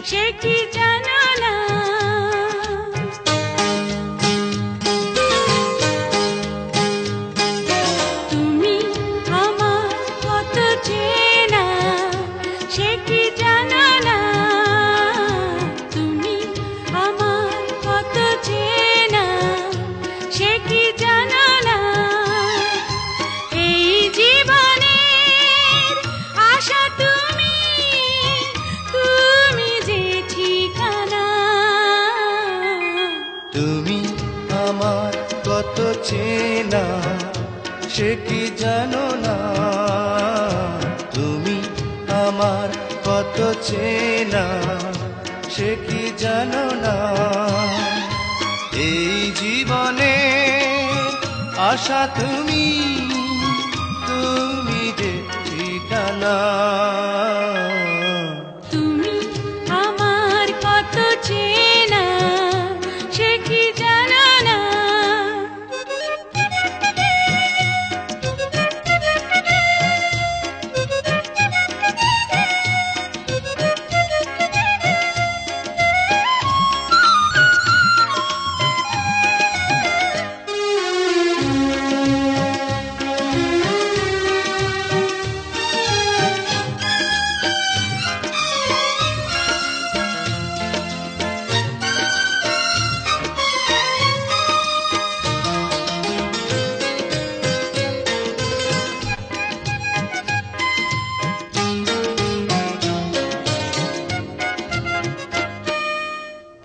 সে কি জানো না। তুমি আমার কত চেনা, সে কি জানো না। তুমি আমার কত চেনা, সে কি জানো না। এই জীবনের আশা তুমি, তুমি যে ঠিকানা। তুমি আমার কত চেনা, সে কি জানো না। তুমি আমার কত চেনা, সে কি জানো না। এই জীবনে আশা তুমি, তুমি যে ঠিকানা। তুমি আমার কত চেনা, সে কি জানো না।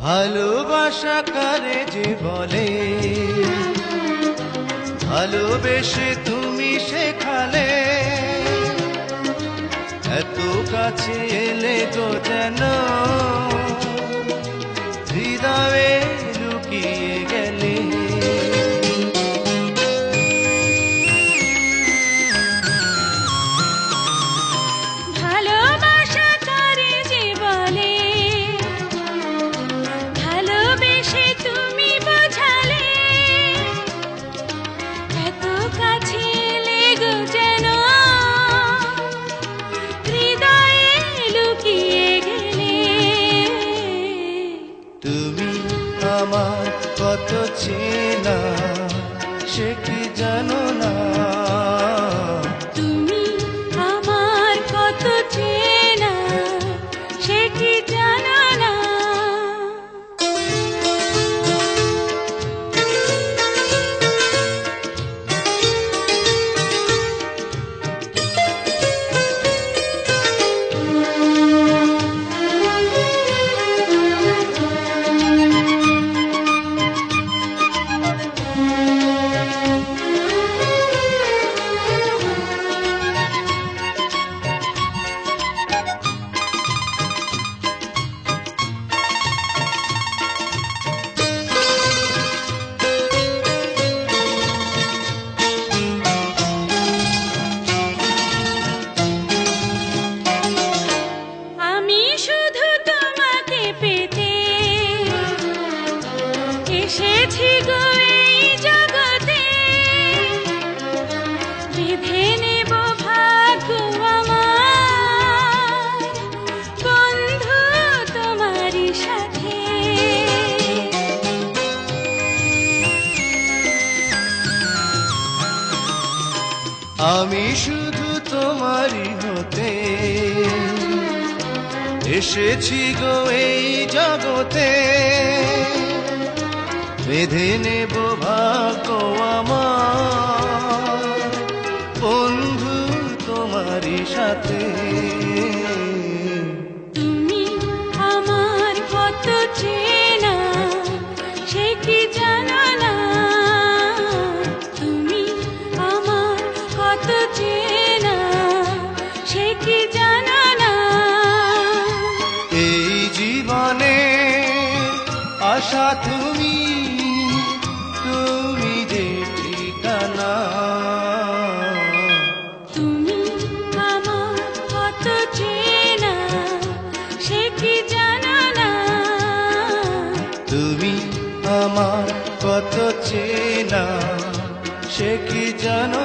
ভালোবাসা কারে যে বলে, ভালোবেসে তুমি শেখালে। এত কাছে এলে গো যেন হৃদয়ে লুকিয়ে গেলে। ভালোবাসা কারে যে বলে, ভালোবেসে তুমি বোঝালে। এত কাছে এলে গো যেন হৃদয়ে লুকিয়ে গেলে। তুমি আমার কত চেনা, সে কি জানো না। তুমি আমার কত চেনা, সে কি জানো না। আমি শুধু তোমাকে পেতে এসেছি গো এই জগতে। বেঁধে নেব ভাগ্য আমার, বন্ধু তোমারই সাথে। আমি শুধু তোমারই হতে এসেছি গো এই জগতে। বেঁধে নেব ভাগ্য আমার, বন্ধু তোমারই সাথে। তুমি আমার কত চেনা, সে কি জানো না। তুমি আমার কত চেনা, সে কি জানো না। এই জীবনে আশা তুমি, তুমি যে ঠিকানা। তুমি আমার কত চেনা, সে কি জানো না। তুমি আমার কত চেনা, সে কি জানো